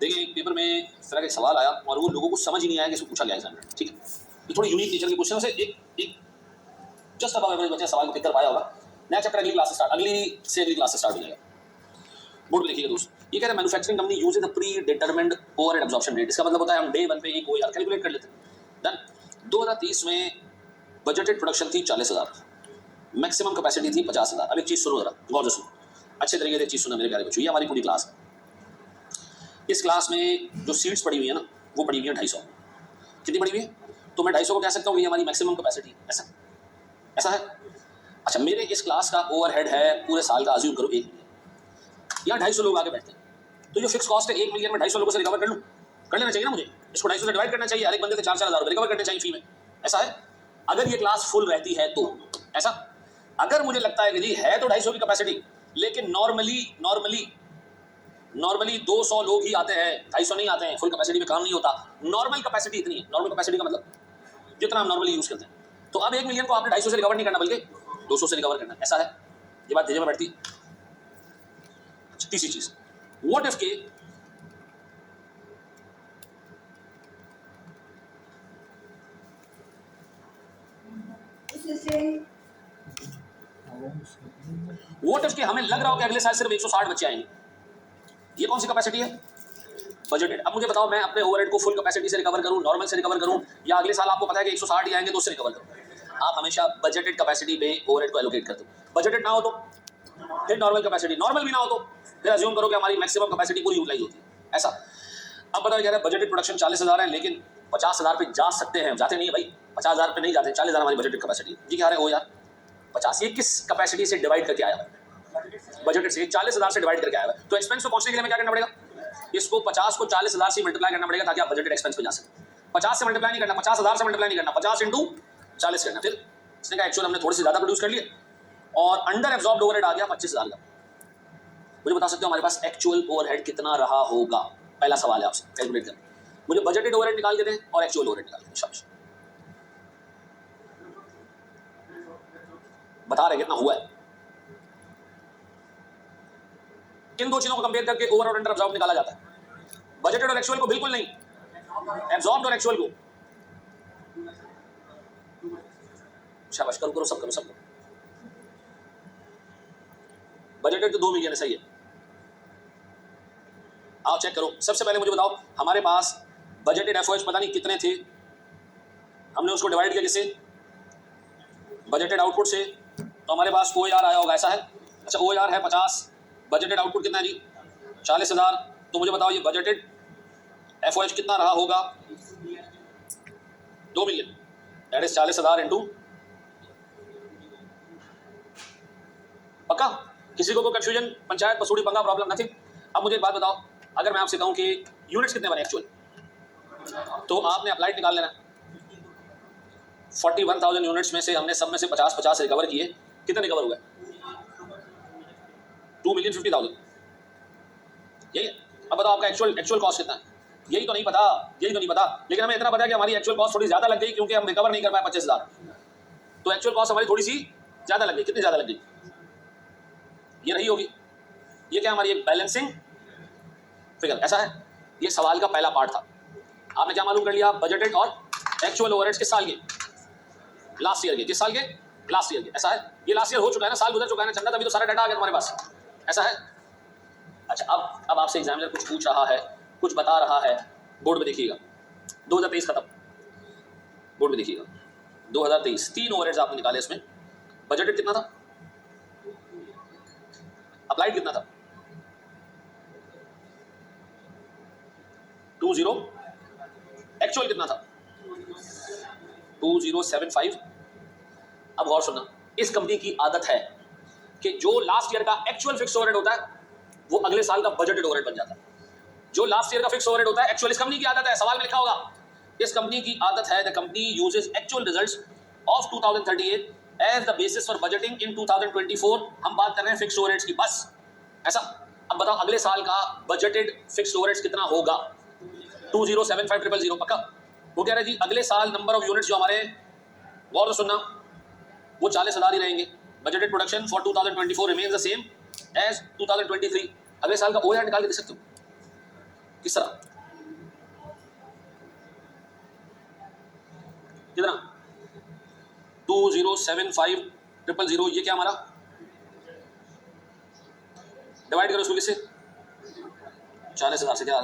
देखिए एक पेपर में इस तरह का सवाल आया और वो लोगों को समझ ही नहीं आया कि इसको पूछा गया एग्जाम में, ठीक है। ये थोड़ी यूनिक नेचर के क्वेश्चन से एक जस्ट अबाउट एवरेज बच्चे सवाल को पिक कर पाया होगा। नया चैप्टर अगली क्लास से स्टार्ट हो जाएगा। बोर्ड पे लिखिएगा दोस्त, ये कह रहा है manufacturing company uses the pre determined overhead absorption rate. इसका मतलब होता है हम डे 1 पे एक ओआर कैलकुलेट कर लेते हैं। देन 2023 में बजटेड प्रोडक्शन थी 40,000, मैक्सिमम कैपेसिटी थी 50,000। अब एक चीज सुनो, जरा गौर से सुनो, अच्छे तरीके से एक चीज सुनना मेरे प्यारे बच्चों। ये हमारी पूरी क्लास है। इस क्लास में जो सीट्स पड़ी हुई है ना, वो पड़ी हुई है 250। कितनी पड़ी हुई है? तो मैं 250 को कह सकता हूँ ये हमारी मैक्सिमम कैपेसिटी। ऐसा है। अच्छा, मेरे इस क्लास का ओवरहेड है पूरे साल का, अज्यूम करो 1 मिलियन। यहाँ 250 लोग आगे बैठते हैं, तो जो फिक्स कॉस्ट है 1 मिलियन में 250 लोगों से रिकवर कर लूँ, कर लेना चाहिए ना मुझे। इसको 250 से डिवाइड करना चाहिए, हर एक बंदे से 4-4 हज़ार रुपये रिकवर करने चाहिए फी में। ऐसा है। अगर ये क्लास फुल रहती है तो ऐसा, अगर मुझे लगता है कि जी है तो 250 की कैपेसिटी, लेकिन नॉर्मली 200 लोग ही आते हैं, 250 नहीं आते हैं, फुल कैपेसिटी में काम नहीं होता। नॉर्मल कैपेसिटी इतनी है, नॉर्मल कैपेसिटी का मतलब जितना हम नॉर्मली यूज करते हैं। तो अब 1 मिलियन को आपने 250 से रिकवर नहीं करना, बल्कि 200 से रिकवर करना। ऐसा है। ये बात में बैठती है। तीसरी चीज, व्हाट इफ के हमें लग रहा हो कि अगले साल सिर्फ 160 बच्चे आएंगे। ये कौन सी कैपेसिटी है? बजटेड। अब मुझे बताओ, मैं अपने ओवरहेड को फुल कैपेसिटी से रिकवर करूं, नॉर्मल से रिकवर करूं, या अगले साल आपको पता है कि 160 ही आएंगे तो उससे रिकवर करूं? आप हमेशा बजटेड कैपेसिटी पे ओवरहेड को एलोकेट करते हो। बजटेड ना हो तो फिर नॉर्मल कैपेसिटी, नॉर्मल भी ना हो तो फिर अज्यूम करो कि हमारी मैक्सिमम कैपेसिटी पूरी यूटिलाइज होती है। ऐसा। अब बताओ, कह रहे हैं बजटेड प्रोडक्शन 40,000 है, लेकिन 50,000 पे जा सकते हैं। जाते नहीं है भाई, 50,000 पे नहीं जाते, 40,000 हमारी बजटेड कैपेसिटी। जी क्या रहे हो यार, 50 ये किस कैपेसिटी से डिवाइड करके आया? बजटेड से 40,000 से डिवाइड करके आया है। तो एक्सपेंस को पहुंचने के लिए हमें क्या करना पड़ेगा? इसको 50 को 40,000 से मल्टीप्लाई करना पड़ेगा ताकि आप बजटेड एक्सपेंस पे जा सकें। 50 से मल्टीप्लाई नहीं करना, 50,000 से मल्टीप्लाई नहीं करना, 50 इंटू 40 करना। फिर इसने कहा एक्चुअल हमने थोड़ी सी ज्यादा प्रोड्यूस कर लिए और अंडर एब्जॉर्ब्ड ओवरहेड आ गया 25,000 का। मुझे बता सकते हो हमारे पास एक्चुअल ओवरहेड कितना रहा होगा? पहला सवाल है आपसे, कैलकुलेट कर। मुझे बजटेड ओवरहेड निकाल के दें और एक्चुअल ओवरहेड निकाल के दें। शाबाश, बता रहे कितना हुआ है। इन दो चीजों को कंपेयर करके ओवर और अंडर एब्जॉर्ब निकाला जाता है, बजटेड और एक्चुअल को बिल्कुल नहीं, एब्जॉर्ब्ड और एक्चुअल को। शाबाश, करो सब करो। बजटेड तो 2 मिलियन है, सही है। आओ चेक करो। सबसे पहले मुझे बताओ, हमारे पास बजटेड एफओएच पता नहीं कितने थे, हमने उसको डिवाइड किया किससे? बजटेड आउटपुट से। तो हमारे पास ओआर आया होगा। ऐसा है। अच्छा, ओआर है 50, बजटेड आउटपुट कितना है जी? 40,000। तो मुझे बताओ ये बजटेड एफओएच कितना रहा होगा? 2 मिलियन, दैट इज 40,000 इंटू। पक्का? किसी को कोई कंफ्यूजन? पंचायत पसूड़ी पंगा प्रॉब्लम नथिंग। अब मुझे एक बात बताओ, अगर मैं आपसे कहूं कि यूनिट्स कितने बने एक्चुअल, तो आपने अप्लाइड निकाल लेना। 41,000 यूनिट्स में से हमने सब में से 50-50 रिकवर किए। कितने रिकवर हुए? 2,50,000। यही है। अब बताओ आपका एक्चुअल कॉस्ट कितना है? यही तो नहीं पता, लेकिन हमें इतना पता है कि हमारी एक्चुअल कॉस्ट थोड़ी ज्यादा लग गई क्योंकि हम रिकवर नहीं कर पाए 25,000। तो एक्चुअल कॉस्ट हमारी थोड़ी सी ज्यादा लग गई। कितनी ज्यादा लग गई? ये रही होगी। ये क्या हमारी एक बैलेंसिंग फिगर। ऐसा है। ये सवाल का पहला पार्ट था। आपने क्या मालूम कर लिया? बजटेड और एक्चुअल ओवरहेड्स किस साल के? लास्ट ईयर के। किस साल के? लास्ट ईयर के। ऐसा है। ये लास्ट ईयर हो चुका है ना, साल गुजर चुका है ना चंदा, तभी तो सारा डाटा आ गया तुम्हारे पास। ऐसा है। अच्छा, अब आपसे एग्जामिनर कुछ पूछ रहा है, कुछ बता रहा है। बोर्ड में देखिएगा, 2023 खत्म। बोर्ड में देखिएगा 2023 3 ओवरहेड्स आपने निकाले। इसमें बजटेड कितना था? अप्लाइड कितना था? 20। एक्चुअल कितना था? 2075। अब गौर सुनना, इस कंपनी की आदत है कि जो लास्ट ईयर का एक्चुअल फिक्स ओवरहेड होता है वो अगले साल का बजटेड ओवरहेड बन जाता है। जो लास्ट ईयर का फिक्स ओवरहेड होता है एक्चुअल, इस कंपनी की आदत है। सवाल में लिखा होगा, इस कंपनी की आदत है, the company uses actual results of 2038 as the basis for budgeting in 2024। हम बात कर रहे हैं फिक्स ओवरहेड्स की, बस। ऐसा। अब बताओ अगले साल का बजटेड फिक्स ओवरहेड्स कितना होगा? 2075,000। पक्का? वो कह रहे हैं जी अगले साल नंबर ऑफ यूनिट्स जो हमारे, गौर से सुनना, वो 40,000 ही रहेंगे। Budgeted production for 2024 remains the same as 2023। अगले साल का ओवरहेड निकाल के दे सकते हो। किस तरह, कितना 2075000, ये क्या हमारा, डिवाइड करो इसको किससे, 40,000 से, क्या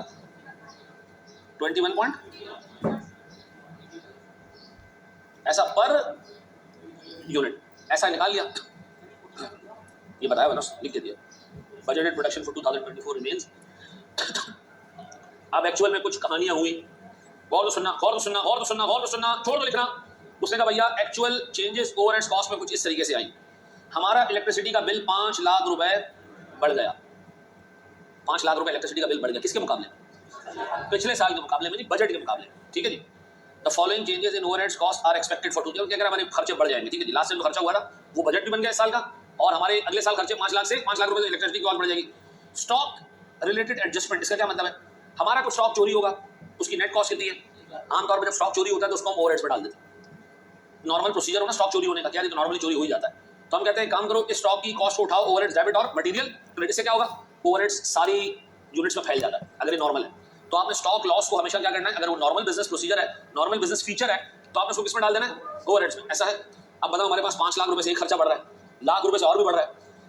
21 पॉइंट, ऐसा पर यूनिट, ऐसा निकाल लिया, ये बताया मैंने, लिख के दिया। Budgeted production for 2024 remains. अब एक्चुअल में कुछ कहानियां हुई, गौर तो सुनना, गौर तो सुनना, गौर तो सुनना, गौर तो सुनना, छोड़ दो लिखना। उसने कहा भैया एक्चुअल चेंजेस ओवरहेड्स कॉस्ट में कुछ इस तरीके से आई। हमारा इलेक्ट्रिसिटी का बिल 5 लाख रुपए बढ़ गया, 5 लाख रुपए इलेक्ट्रिसिटी का बिल बढ़ गया, किसके मुकाबले, पिछले साल के मुकाबले में, नहीं बजट के मुकाबले, ठीक है जी। The following changes in overheads cost are expected for 2024, क्या कह रहा है, हमारे खर्चे बढ़ जाएंगे, ठीक है जी। लास्ट टाइम जो खर्चा हुआ था वो बजट भी बन गया इस साल का, और हमारे अगले साल खर्चे 5 लाख से 5 लाख रुपए इलेक्ट्रिसिटी की कॉस्ट बढ़ जाएगी। स्टॉक रिलेटेड एडजस्टमेंट, इसका क्या मतलब है, हमारा कुछ स्टॉक चोरी होगा, उसकी नेट कॉस्ट कितनी है, आमतौर पर जब स्टॉक चोरी होता है तो उसको हम ओवरहेड्स में डाल देते हैं, नॉर्मल प्रोसीजर होना स्टॉक चोरी होने का, क्या तो नॉर्मली चोरी हो ही जाता है, तो हम कहते हैं काम करो इस स्टॉक की कॉस्ट को उठाओ, ओवरहेड्स डेबिट और मटेरियल क्रेडिट से क्या होगा, ओवरहेड्स सारी यूनिट्स में फैल जाता है अगर ये नॉर्मल है। तो आपने स्टॉक लॉस को हमेशा क्या करना है, अगर वो नॉर्मल बिजनेस प्रोसीजर है, नॉर्मल बिजनेस फीचर है, तो आपने उसको किसमें डाल देना है, ओवरहेड्स में, ऐसा है। अब बताओ हमारे पास 5 लाख रुपए से एक खर्चा बढ़ रहा है, लाख रुपए से और भी बढ़ रहा है,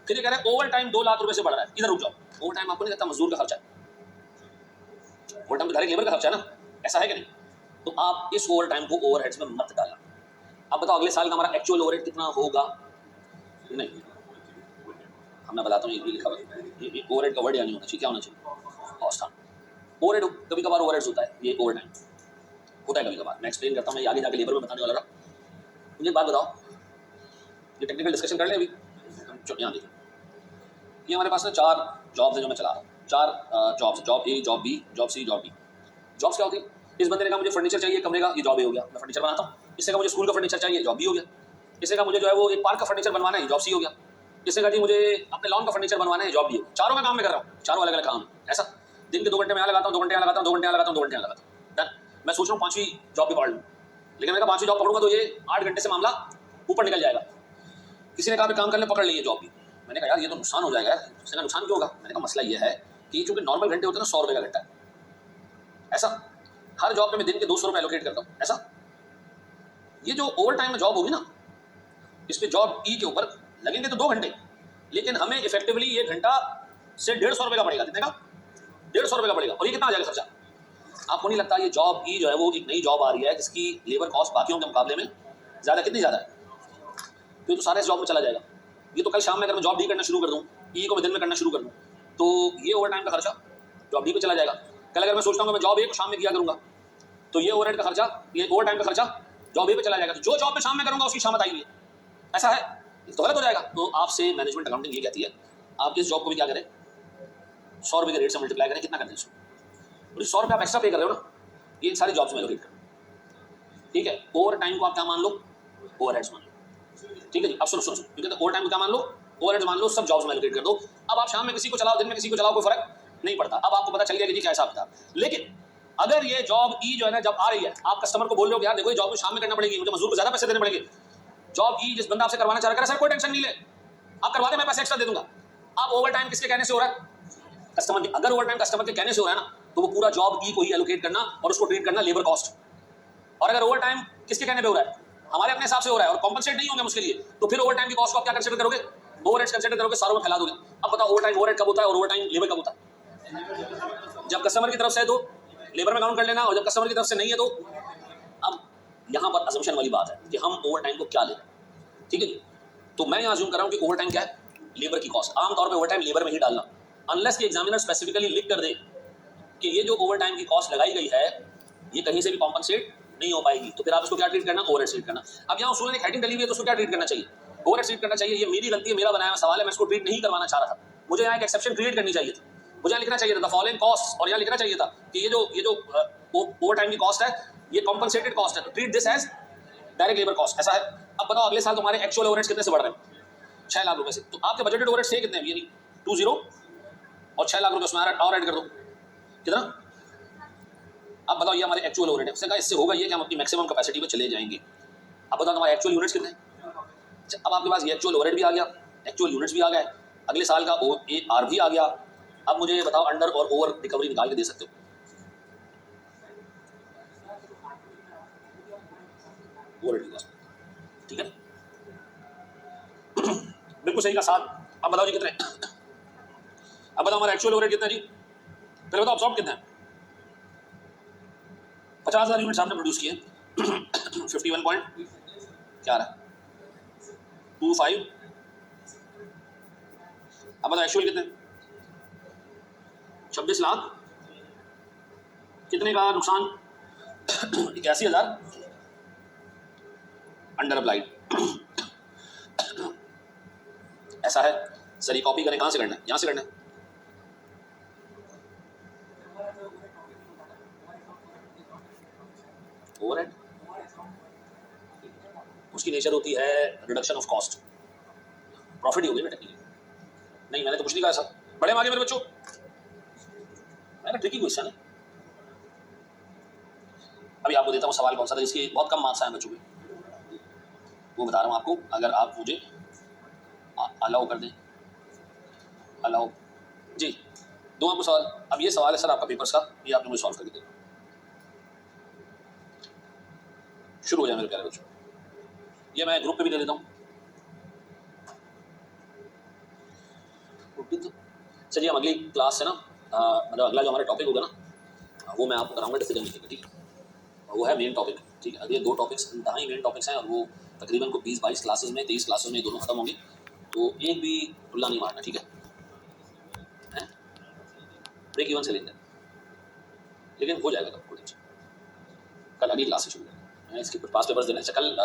फिर ये कह रहे हैं ओवर टाइम 2 लाख रुपए से बढ़ रहा है, इधर रुक जाओ, ओवर टाइम आपको नहीं लगता मजदूर का खर्चा है, ओवर टाइम तो डायरेक्ट लेबर का खर्चा है ना, ऐसा है कि नहीं, तो आप इस ओवर टाइम को ओवरहेड्स में मत डालना। अब बताओ अगले साल का हमारा एक्चुअल ओवरहेड कितना होगा, नहीं मैं बताता हूँ, ये लिखा हुआ ये ओवरहेड का वर्ड या नहीं होना चाहिए, क्या होना चाहिए, कॉस्ट। ओवरहेड कभी कभार ओवरहेड्स होता है, ये ओवर टाइम होता है कभी कभार, मैं एक्सप्लेन करता हूँ, मैं आगे जाके लेबर में बताने वाला रहा। मुझे एक बात बताओ, ये टेक्निकल डिस्कशन कर ले अभी, यहाँ देखिए, ये हमारे पास ना 4 जॉब्स है जो मैं चला रहा हूँ, 4 jobs, job A, job B, job C, job D. Jobs क्या होती है, इस बंदे ने कहा मुझे फर्नीचर चाहिए कमरे का, ये जॉब ए हो गया, मैं फर्नीचर बनाता हूँ। इससे कहा मुझे स्कूल का फर्नीचर चाहिए, जॉब बी हो गया। इससे कहा मुझे जो है वो एक पार्क का फर्नीचर बनवाना है, जॉब सी हो गया। इससे कहा जी मुझे अपने लॉन का फर्नीचर बनवाना है, जॉब बी हो गया। चारों का काम मैं कर रहा हूँ, चारों अलग अलग काम, ऐसा दिन के 2 घंटे मैं यहाँ लगाता हूँ, 2 घंटे यहाँ लगाता हूँ, 2 घंटे यहाँ लगाता हूँ, 2 घंटे यहाँ लगाता हूँ, डन। मैं सोच रहा हूँ 5वीं जॉब भी पकड़ लूँ, लेकिन मैंने कहा 5वीं जॉब पकड़ूंगा तो ये 8 घंटे से मामला ऊपर निकल जाएगा। किसी ने कहा काम कर ले, पकड़ ली जॉब भी। मैंने कहा यार ये तो नुकसान हो जाएगा यार। उसने कहा नुकसान क्यों होगा, मैंने कहा मसला ये है कि चूंकि नॉर्मल घंटे होते हैं ना 100 रुपये का घंटा है, ऐसा हर जॉब पे मैं दिन के 200 रुपये एलोकेट करता हूँ, ऐसा। ये जो ओवर टाइम में जॉब होगी ना, इस पे जॉब ई के ऊपर लगेंगे तो 2 घंटे, लेकिन हमें इफेक्टिवली ये घंटा से 150 रुपये का पड़ेगा, कितने का, 150 रुपये का पड़ेगा। और ये कितना आ जाएगा खर्चा, आपको नहीं लगता ये जॉब ई जो है वो एक नई जॉब आ रही है जिसकी लेबर कॉस्ट बाकियों के मुकाबले में ज़्यादा, कितनी ज़्यादा है, तो सारे इस जॉब में चला जाएगा। ये तो कल शाम में अगर मैं जॉब डी करना शुरू कर दूँ, ई को मैं दिन में करना शुरू कर दूँ, तो ये ओवर टाइम का खर्चा जॉब डी पे चला जाएगा। कल अगर मैं सोचता हूँ कि मैं जॉब ए को शाम में किया करूँगा, तो ये ओवरहेड का खर्चा, ये ओवर टाइम का खर्चा जॉब ए पे चला जाएगा। तो जो जॉब में शाम में करूँगा उसकी शामत आएगी, ऐसा है, तो गलत हो जाएगा। तो आपसे मैनेजमेंट अकाउंटिंग ये कहती है आप इस जॉब को भी क्या करें, 100 रुपये के रेट से मल्टीप्लाई करें, कितना करते हैं इसको, 100 रुपये आप एक्स्ट्रा पे कर रहे हो ना, ये इन सारी जॉब्स में एलोकेट करो, ठीक है। ओवर टाइम को आप क्या मान लो, ओवरहेड्स मान लो, ठीक है जी। अब सुनो सुनो, क्योंकि ओवर टाइम को क्या मान लो, ओवरहेड्स मान लो, सब जॉब्स में एलोकेट कर दो। अब आप शाम में किसी को चलाओ, दिन में किसी को चलाओ, कोई फर्क नहीं पड़ता। अब आपको पता चल गया कि जी क्या हिसाब था। लेकिन अगर ये जॉब ई जो है ना जब आ रही है, आप कस्टमर को बोल रहे हो कि यार देखो ये जॉब में शाम में करना पड़ेगी, मुझे मजदूर को ज्यादा पैसे देने पड़ेंगे, जॉब ई जिस बंदा आपसे करवाना चाह रहा है सर कोई टेंशन नहीं ले, आप करवा दे, मैं पैसे एक्स्ट्रा दे दूंगा। अब ओवर टाइम किसके कहने से हो रहा है, कस्टमर के। अगर ओवर टाइम कस्टमर के कहने से हो रहा है ना, तो वो पूरा जॉब ई को ही एलोकेट करना और उसको ट्रीट करना लेबर कॉस्ट। और अगर ओवर टाइम किसके कहने पे हो रहा है, हमारे अपने हिसाब से हो रहा है और कॉम्पनसेट नहीं होंगे उसके लिए, तो फिर ओवर टाइम की कॉस्ट को आप क्या कंसीडर करोगे, ओवरहेड्स कंसीडर करोगे, सारों में फैला दोगे। अब बताओ ओवर टाइम ओवरहेड कब होता है और ओवर टाइम लेबर कब होता है, जब कस्टमर की तरफ से है तो लेबर में काउंट कर लेना, और जब कस्टमर की तरफ से नहीं है तो। अब यहाँ पर अजम्पशन वाली बात है कि हम ओवर टाइम को क्या ले रहे हैं, ठीक है जी। तो मैं यहाँ अज्यूम कर रहा हूँ कि ओवर टाइम क्या है, लेबर की कॉस्ट। आमतौर पर ओवर टाइम लेबर में ही डालना, अनलेस कि एग्जामिनर स्पेसिफिकली लिख कर दे कि ये जो ओवर टाइम की कॉस्ट लगाई गई है ये कहीं से भी कॉम्पनसेट नहीं हो पाएगी, तो फिर आप इसको क्या ट्रीट करना, ओवरहेड ट्रीट करना। अब यहाँ उसूल ने एक हेडिंग डली हुई है तो उसको क्या ट्रीट करना चाहिए, ओवरहेड ट्रीट करना चाहिए। ये मेरी गलती है, मेरा बनाया हुआ सवाल है, मैं इसको ट्रीट नहीं करवाना चाह रहा था, मुझे यहाँ एक एक्सेप्शन क्रिएट करनी चाहिए था, मुझे यहाँ लिखना चाहिए था द फॉलोइंग कॉस्ट, और यहाँ लिखना चाहिए था कि ये जो ओवर टाइम की कॉस्ट है ये कॉम्पनसेटेड कॉस्ट है, तो treat this as direct labour cost, ऐसा है। अब बताओ अगले साल तुम्हारे एक्चुअल ओवरहेड्स कितने से बढ़ रहे हैं, 6 लाख रुपए से, तो आपके बजटेड ओवरहेड्स से कितने हैं, यानी 20 और 6 लाख रुपए उसमें और ऐड कर दो, कितना। अब बताओ ये हमारे एक्चुअल ओवरहेड है, उसने कहा इससे होगा ये कि हम अपनी मैक्सिमम कैपेसिटी पे चले जाएंगे। अब बताओ हमारे एक्चुअल यूनिट्स कितने हैं, अब आपके पास ये एक्चुअल ओवरहेड भी आ गया, एक्चुअल यूनिट्स भी आ गए, अगले साल का AR भी आ गया। अब मुझे बताओ अंडर और ओवर रिकवरी निकाल के दे सकते हो, ओवरहेड की कॉस्ट, ठीक है। बिल्कुल सही का 7। अब बताओ जी कितने, अब बताओ हमारा एक्चुअल ओवरहेड कितना है जी, पहले बताओ अब्सॉर्ब कितना है। 50,000 यूनिट्स आपने प्रोड्यूस किए 51 पॉइंट क्या रहा 25। अब बताओ एक्चुअल कितने, 26 लाख, कितने का नुकसान 81,000 अंडर अप्लाइड। ऐसा है सर, ये कॉपी करें, कहां से करना है, यहां से करना है। ओवरहेड उसकी नेचर होती है रिडक्शन ऑफ कॉस्ट, प्रॉफिट ही हो गई ना टेक्निकली। नहीं मैंने तो कुछ नहीं कहा सर, बड़े आगे मेरे बच्चों, मैंने ट्रिकी क्वेश्चन है। अभी आपको देता हूँ सवाल कौन सा था जिसके बहुत कम मार्क्स आए बच्चों के, वो बता रहा हूँ आपको, अगर आप मुझे अलाउ कर दें। अलाउ जी, दो आपको सवाल। अब ये सवाल है सर आपका पेपर्स का, ये आपने मुझे सॉल्व करके देना। शुरू हो जाए मेरे प्यारे बच्चों, ये मैं ग्रुप पे भी दे देता हूँ। चलिए हम अगली क्लास से ना मतलब अगला जो हमारा टॉपिक होगा ना वो मैं आपको कराऊंगा डिसीजन मेकिंग, ठीक है। वो है मेन टॉपिक, ठीक है। अगले 2 टॉपिक्स इंतहाई मेन टॉपिक्स हैं और वो तकरीबन को 20-22 क्लासेस में 23 क्लासेस में दोनों खत्म होंगे, तो एक भी खुला नहीं मारना, ठीक है। ब्रेक इवन से लेंगे, लेकिन हो जाएगा कल, कल अगली क्लास से शुरू करेंगे। मैं इसके कुछ पास पेपर्स देना है कल,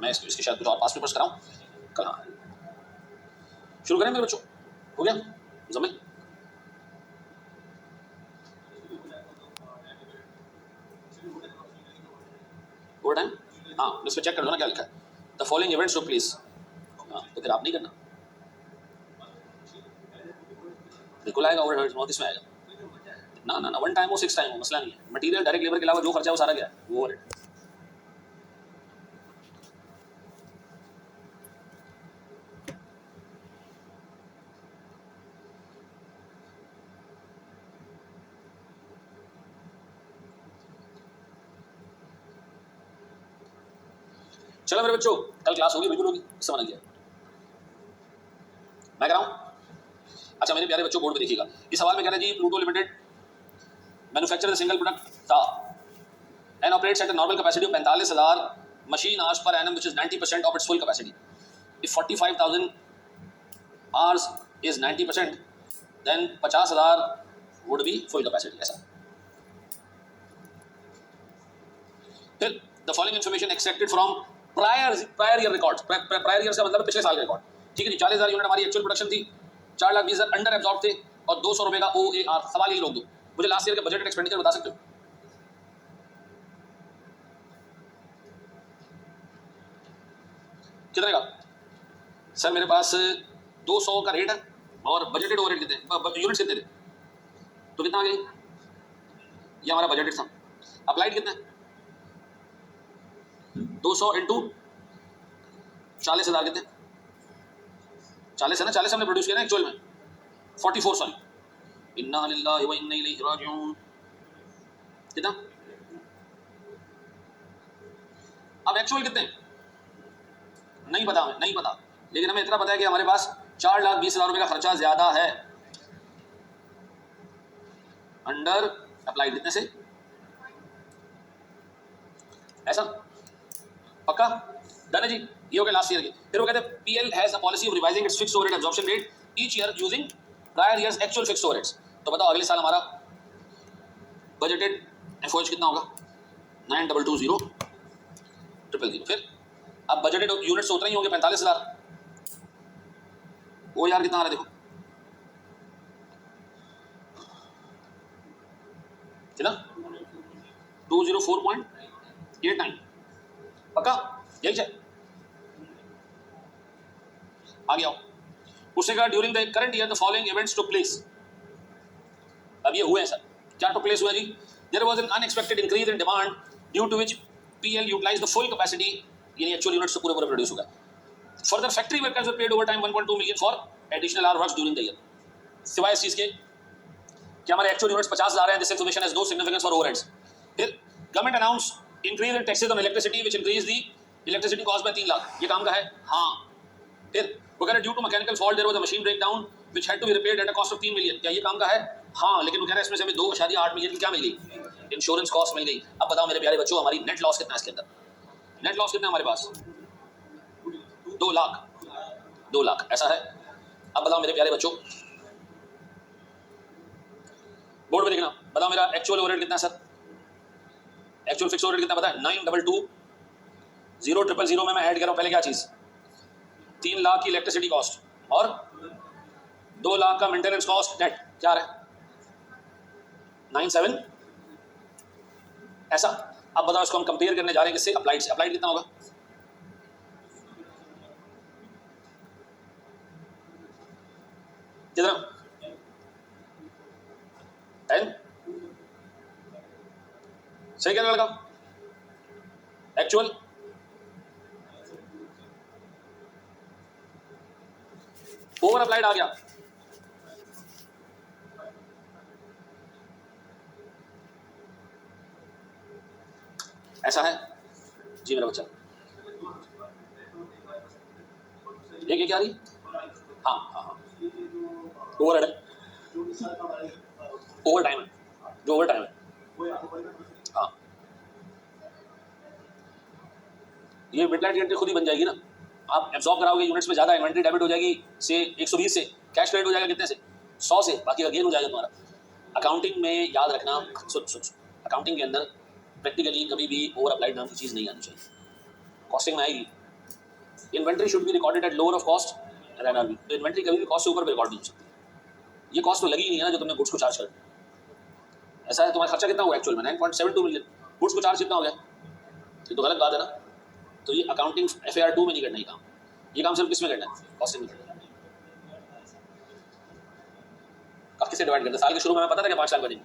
मैं इसके शायद कुछ और पास पेपर्स कराऊँ कल। हाँ शुरू करें मेरे बच्चों, हो गया जमीन। ओवर टाइम, हाँ इस पर चेक कर दो ना क्या लिखा है, the following events took place. हाँ तो फिर आप नहीं करना, बिल्कुल आएगा ओवर, बहुत इसमें आएगा ना ना ना, 1 टाइम हो 6 टाइम हो मसला नहीं है। मटीरियल डायरेक्ट लेबर के अलावा जो खर्चा है वो सारा गया है, वो ओवर। चलो मेरे बच्चों कल क्लास होगी, बिल्कुल होगी, इससे मना किया मैं कराऊं। अच्छा मेरे प्यारे बच्चों बोर्ड पे देखिएगा, इस सवाल में कह रहा है जी Pluto limited manufacture the single product था and operates at a normal capacity of 45,000 machine hours per annum which is 90% of its full capacity. If 45,000 hours is 90%, then 50,000 would be full capacity. ऐसा फिर the following information extracted from prior year records, prior year का मतलब पिछले साल का record, ठीक है जी। 40,000 unit हमारी एक्चुअल प्रोडक्शन थी, 4,20,000 अंडर एब्जॉर्ब थे और 200 रुपए का OAR। सवाल यही लोग दो, मुझे लास्ट ईयर के बजट एक्सपेंडिचर बता सकते हो? कितने का सर? मेरे पास 200 का रेट है और बजटेड ओवरहेड कितने यूनिट्स कितने थे, तो कितना आ गया? ये हमारा बजटेड था। अप्लाइड कितना है? 200 इंटू 40,000 कितने? 40 है ना, 40 हमने प्रोड्यूस किया ना एक्चुअल में, 44 सॉरी, इन्ना लिल्लाहि व इन्ना इलैहि राजिऊन। कितना? अब एक्चुअल कितने नहीं पता, हमें नहीं पता, लेकिन हमें इतना पता है कि हमारे पास 4,20,000 रुपए का खर्चा ज्यादा है अंडर अप्लाइड कितने से, ऐसा पक्का डन है जी। ये हो गया लास्ट ईयर के। फिर वो कहते हैं PL has a policy of revising it's fixed overhead absorption rate each year using prior years actual fixed overheads. तो बताओ अगले साल हमारा बजटेड एफओएच कितना होगा? 9220,000। फिर अब बजटेड यूनिट्स उतना ही होंगे 45,000। वो यार कितना आ रहा है देखो, कितना? 204.89 पक्का, यही है। आगे आओ, उसने कहा during the current year the following events took place. अब ये हुए हैं सर, क्या टुक प्लेस हुआ जी? There was an unexpected increase in demand due to which PL utilised the full capacity, यानी एक्चुअल यूनिट्स तो पूरे प्रोड्यूस हो गए। Further factory workers were paid overtime 1.2 million for additional hour works during the year. सिवाय इस चीज के कि हमारे एक्चुअल यूनिट्स 50,000 हैं, this information has no significance for overheads. फिर government announce increase in taxes on electricity which increase the electricity cost by 3 lakh, ये काम का है? हाँ। फिर वो कह रहे due to mechanical fault there was a machine breakdown which had to be repaired at a cost of 3 million, क्या ये काम का है? हाँ। लेकिन वो कह रहे हैं इसमें से हमें 2.8 मिलियन की क्या मिल गई? इंश्योरेंस कॉस्ट मिल गई। अब बताओ मेरे प्यारे बच्चों, हमारी नेट लॉस कितना है इसके अंदर? नेट लॉस कितना है हमारे पास? 2 लाख। 2 लाख, ऐसा है। अब बताओ मेरे प्यारे बच्चों, बोर्ड पे देखना, बताओ मेरा एक्चुअल ओवरहेड कितना है सर? एक्चुअल फिक्स ओवरहेड कितना पता है? 922000 में मैं ऐड कर रहा हूं पहले क्या चीज? 3 लाख की इलेक्ट्रिसिटी कॉस्ट और 2 लाख का मेंटेनेंस कॉस्ट नेट, क्या रहा है? 97, ऐसा। अब बताओ इसको हम कंपेयर करने जा रहे हैं किससे? अप्लाइड से। अप्लाइड कितना होगा? कितना? 10। सही कहने लगा। एक्चुअल ओवर अप्लाइड आ गया। ऐसा है जी मेरा बच्चा। ये क्या रही? हाँ हाँ हाँ, ओवर है, ओवर टाइम है, जो ओवर टाइम है। हाँ, ये मिडनाइट एंट्री खुद ही बन जाएगी ना। आप एब्जॉर्ब कराओगे यूनिट्स में ज्यादा, इन्वेंट्री डेबिट हो जाएगी से 120 से, कैश क्रेडिट हो जाएगा कितने से? 100 से, बाकी का गेन हो जाएगा तुम्हारा। अकाउंटिंग में याद रखना, अकाउंटिंग के अंदर प्रैक्टिकली कभी भी ओवर अप्लाइड नाम की चीज नहीं आनी चाहिए। कॉस्टिंग में आएगी, inventory should be recorded at lower of cost and NRB. तो इन्वेंट्री कभी भी कॉस्ट से ऊपर भी रिकॉर्ड नहीं हो सकती। ये कॉस्ट तो लगी ही नहीं है ना जो तुमने गुड्स को चार्ज कर। ऐसा है, तुम्हारा खर्चा कितना हुआ एक्चुअल में? 9.72 मिलियन। गुड्स को चार्ज कितना हो गया? ये तो गलत बात है ना। तो ये अकाउंटिंग FAR 2 में नहीं करना ये काम। ये काम सिर्फ किस में करना है? कॉस्टिंग में करना है। किससे डिवाइड करते? साल के शुरू में हमें पता था कि 5 लाख बनेंगे।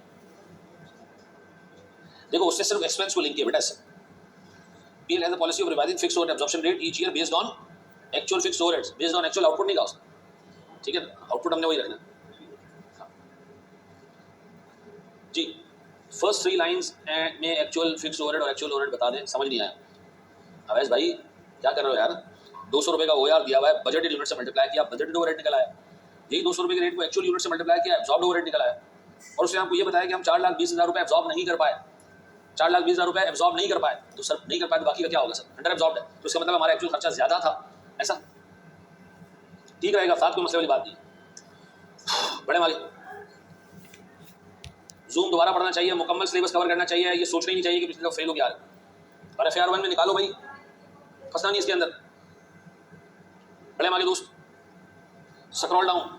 देखो उससे सिर्फ एक्सपेंस को लिंक किया बेटा। PL has a policy of revising fixed overhead absorption rate each year based on actual fixed overheads, based on actual output नहीं कहा उसने, ठीक है? आउटपुट हमने वही रखना जी। फर्स्ट 3 लाइंस में एक्चुअल फिक्स्ड ओवरहेड और एक्चुअल ओवरहेड बता दें, समझ नहीं आया। अवैस भाई क्या कर रहे हो यार? 200 रुपये का OAR दिया हुआ है, बजटेड यूनिट से मल्टीप्लाई किया, बजटेड ओवरहेड निकल आया। यही 200 रुपये के रेट को एक्चुअल यूनिट से मल्टीप्लाई किया, एब्जॉर्ब्ड ओवरहेड निकल आया। और उसने आपको ये बताया कि हम 4,20,000 रुपये एब्जॉर्ब नहीं कर पाए, 4,20,000 रुपये एब्जॉर्ब नहीं कर पाए। तो सर नहीं कर पाए तो बाकी का क्या होगा सर? अंडर एब्जॉर्ब्ड है, तो इसका मतलब हमारा एक्चुअल खर्चा ज्यादा था। ऐसा ठीक रहेगा, साथ कोई मसले वाली बात नहीं। बड़े वाले जूम दोबारा पढ़ना चाहिए, मुकम्मल सिलेबस कवर करना चाहिए। ये सोचना ही नहीं चाहिए कि पिछले फेल हो गया। और FAR 1 में निकालो भाई, फंसना नहीं इसके अंदर। बड़े माली दोस्त, स्क्रॉल डाउन।